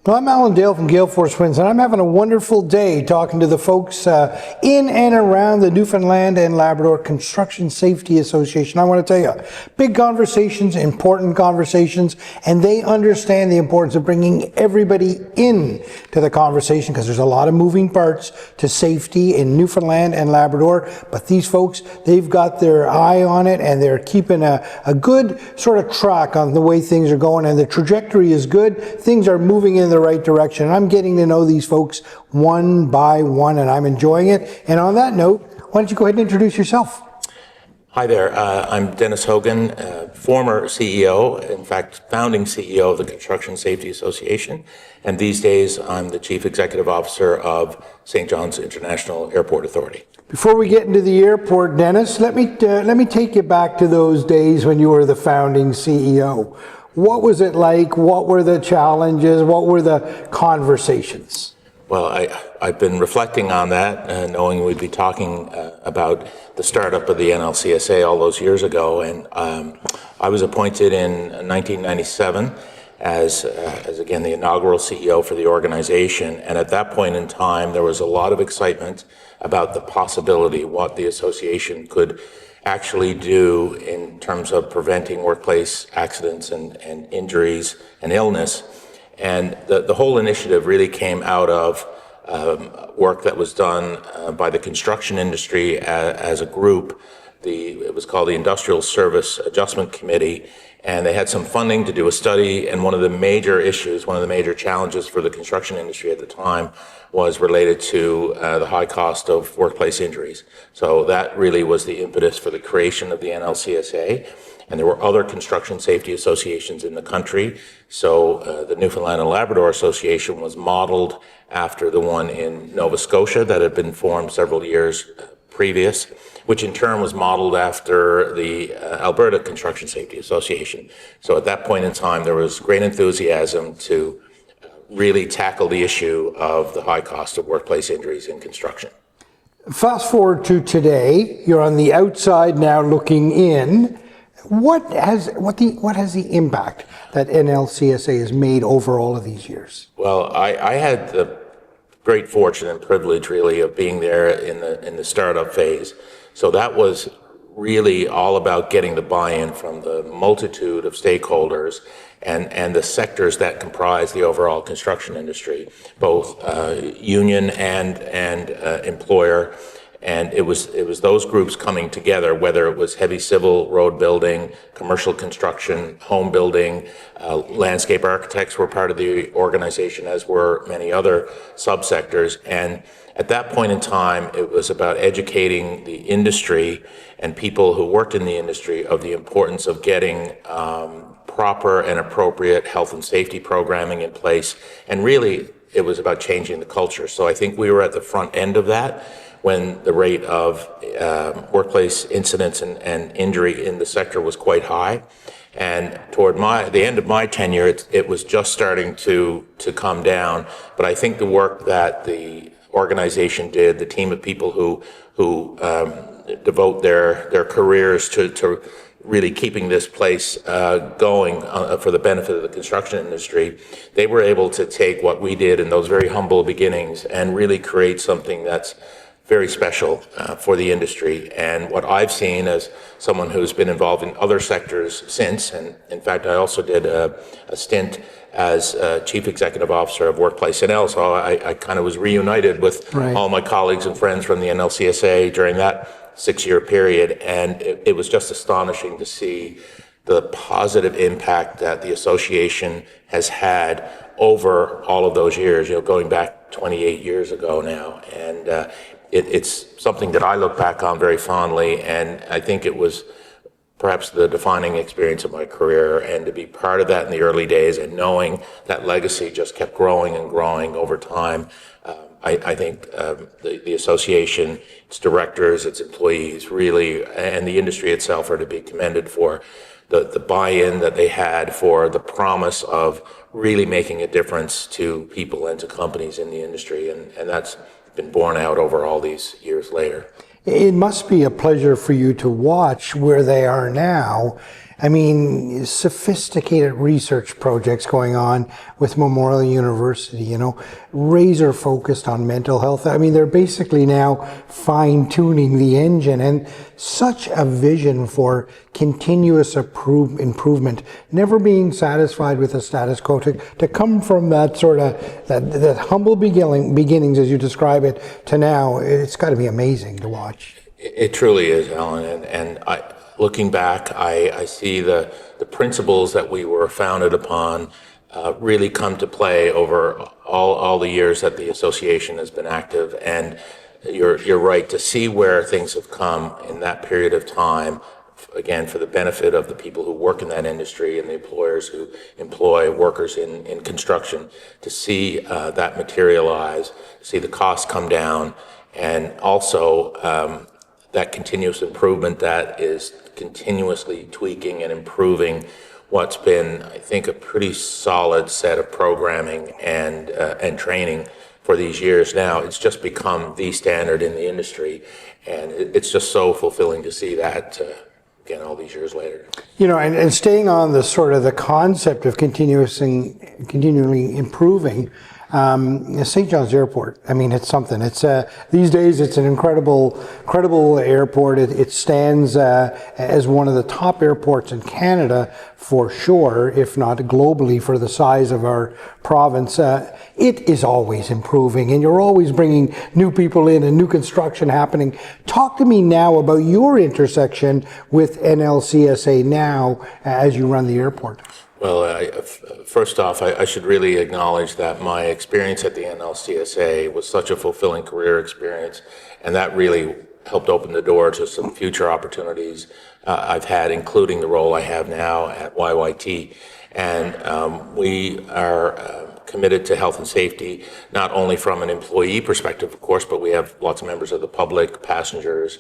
Well, I'm Alan Dale from Gale Force Winds, and I'm having a wonderful day talking to the folks in and around the Newfoundland and Labrador Construction Safety Association. I want to tell you, big conversations, important conversations, and they understand the importance of bringing everybody in to the conversation because there's a lot of moving parts to safety in Newfoundland and Labrador. But these folks, they've got their eye on it, and they're keeping a good sort of track on the way things are going, and the trajectory is good. Things are moving in the right direction. I'm getting to know these folks one by one, and I'm enjoying it. And on that note, why don't you go ahead and introduce yourself? Hi there. I'm Dennis Hogan, former CEO, in fact, founding CEO of the Construction Safety Association. And these days, I'm the Chief Executive Officer of St. John's International Airport Authority. Before we get into the airport, Dennis, let me take you back to those days when you were the founding CEO. What was it like? What were the challenges? What were the conversations? Well, I've been reflecting on that, knowing we'd be talking about the startup of the NLCSA all those years ago. And I was appointed in 1997 as again, the inaugural CEO for the organization. And at that point in time, there was a lot of excitement about the possibility, what the association could actually do in terms of preventing workplace accidents and injuries and illness. And the whole initiative really came out of work that was done by the construction industry as a group. It was called the Industrial Service Adjustment Committee, and they had some funding to do a study, and one of the major issues, one of the major challenges for the construction industry at the time was related to the high cost of workplace injuries. So that really was the impetus for the creation of the NLCSA. And there were other construction safety associations in the country. So the Newfoundland and Labrador Association was modeled after the one in Nova Scotia that had been formed several years previous, which in turn was modeled after the Alberta Construction Safety Association. So at that point in time, there was great enthusiasm to really tackle the issue of the high cost of workplace injuries in construction. Fast forward to today, you're on the outside now looking in. What has the impact that NLCSA has made over all of these years? Well, I had the great fortune and privilege really of being there in the startup phase. So that was really all about getting the buy-in from the multitude of stakeholders and the sectors that comprise the overall construction industry, both union and employer. And it was those groups coming together, whether it was heavy civil road building, commercial construction, home building, landscape architects were part of the organization, as were many other subsectors. And at that point in time, it was about educating the industry and people who worked in the industry of the importance of getting proper and appropriate health and safety programming in place. And really, it was about changing the culture. So I think we were at the front end of that when the rate of workplace incidents and injury in the sector was quite high. And toward the end of my tenure, it was just starting to come down. But I think the work that the organization did, the team of people who devote their careers to really keeping this place going for the benefit of the construction industry, they were able to take what we did in those very humble beginnings and really create something that's very special for the industry. And what I've seen as someone who's been involved in other sectors since, and in fact, I also did a stint as Chief Executive Officer of Workplace NL, so I kind of was reunited with all my colleagues and friends from the NLCSA during that 6-year period. And it was just astonishing to see the positive impact that the association has had over all of those years, going back 28 years ago now. And it's something that I look back on very fondly, and I think it was perhaps the defining experience of my career, and to be part of that in the early days and knowing that legacy just kept growing and growing over time. I think the association, its directors, its employees really, and the industry itself are to be commended for the buy-in that they had, for the promise of really making a difference to people and to companies in the industry. And that's been borne out over all these years later. It must be a pleasure for you to watch where they are now. I mean, sophisticated research projects going on with Memorial University, you know, razor focused on mental health. I mean, they're basically now fine tuning the engine, and such a vision for continuous improvement, never being satisfied with the status quo, to come from that sort of, that humble beginnings as you describe it to now, it's got to be amazing to watch. It truly is, Alan, and looking back, I see the principles that we were founded upon really come to play over all the years that the association has been active. And you're right, to see where things have come in that period of time, again, for the benefit of the people who work in that industry and the employers who employ workers in construction, to see that materialize, see the costs come down, and also that continuous improvement that is continuously tweaking and improving what's been, I think, a pretty solid set of programming and training for these years now. It's just become the standard in the industry, and it's just so fulfilling to see that again all these years later. You know, and staying on the sort of the concept of continually improving. St. John's Airport, I mean, it's something. It's these days it's an incredible airport. It stands as one of the top airports in Canada for sure, if not globally, for the size of our province. It is always improving, and you're always bringing new people in and new construction happening. Talk to me now about your intersection with NLCSA now as you run the airport. Well, first off, I should really acknowledge that my experience at the NLCSA was such a fulfilling career experience, and that really helped open the door to some future opportunities I've had, including the role I have now at YYT. And we are committed to health and safety, not only from an employee perspective, of course, but we have lots of members of the public, passengers.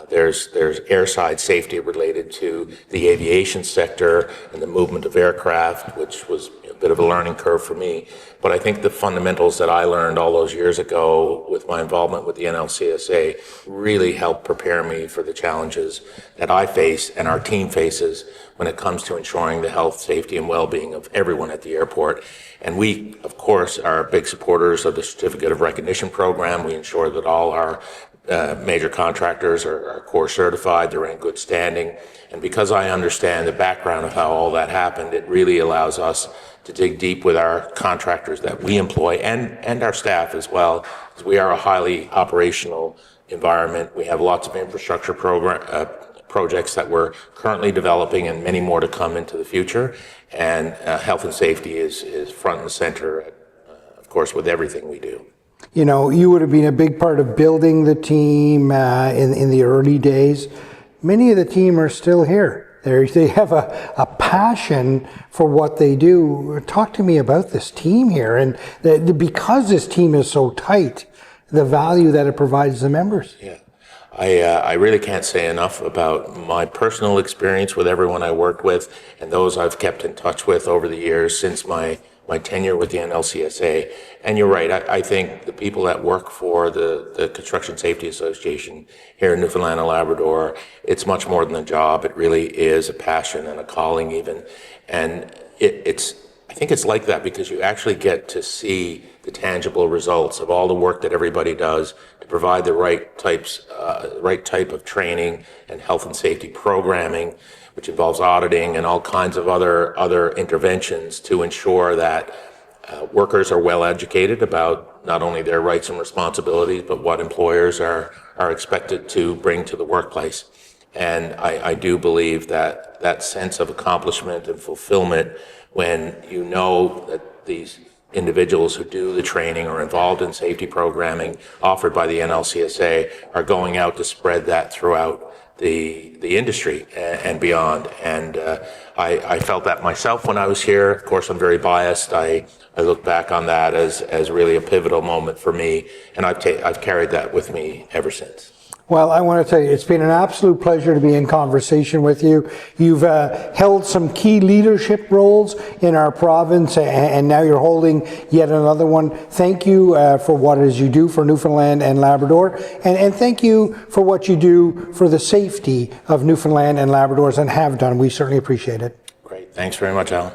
There's airside safety related to the aviation sector and the movement of aircraft, which was a bit of a learning curve for me. But I think the fundamentals that I learned all those years ago with my involvement with the NLCSA really helped prepare me for the challenges that I face and our team faces when it comes to ensuring the health, safety, and well-being of everyone at the airport. And we, of course, are big supporters of the Certificate of Recognition program. We ensure that all our major contractors are core certified, they're in good standing. And because I understand the background of how all that happened, it really allows us to dig deep with our contractors that we employ and our staff as well, because we are a highly operational environment. We have lots of infrastructure projects that we're currently developing and many more to come into the future. And health and safety is front and center, of course, with everything we do. You know, you would have been a big part of building the team in the early days. Many of the team are still here. They have a passion for what they do. Talk to me about this team here, and because this team is so tight, the value that it provides the members. Yeah. I really can't say enough about my personal experience with everyone I worked with and those I've kept in touch with over the years since my tenure with the NLCSA. And you're right, I think the people that work for the Construction Safety Association here in Newfoundland and Labrador, it's much more than a job. It really is a passion and a calling even. And I think it's like that because you actually get to see the tangible results of all the work that everybody does to provide the right type of training and health and safety programming, which involves auditing and all kinds of other interventions to ensure that workers are well educated about not only their rights and responsibilities, but what employers are expected to bring to the workplace. And I do believe that sense of accomplishment and fulfillment when you know that these individuals who do the training or involved in safety programming offered by the NLCSA are going out to spread that throughout the industry and beyond. And I felt that myself when I was here. Of course, I'm very biased. I look back on that as really a pivotal moment for me, and I've carried that with me ever since. Well, I want to tell you, it's been an absolute pleasure to be in conversation with you. You've held some key leadership roles in our province, and now you're holding yet another one. Thank you for what it is you do for Newfoundland and Labrador, and thank you for what you do for the safety of Newfoundland and Labradors and have done. We certainly appreciate it. Great. Thanks very much, Alan.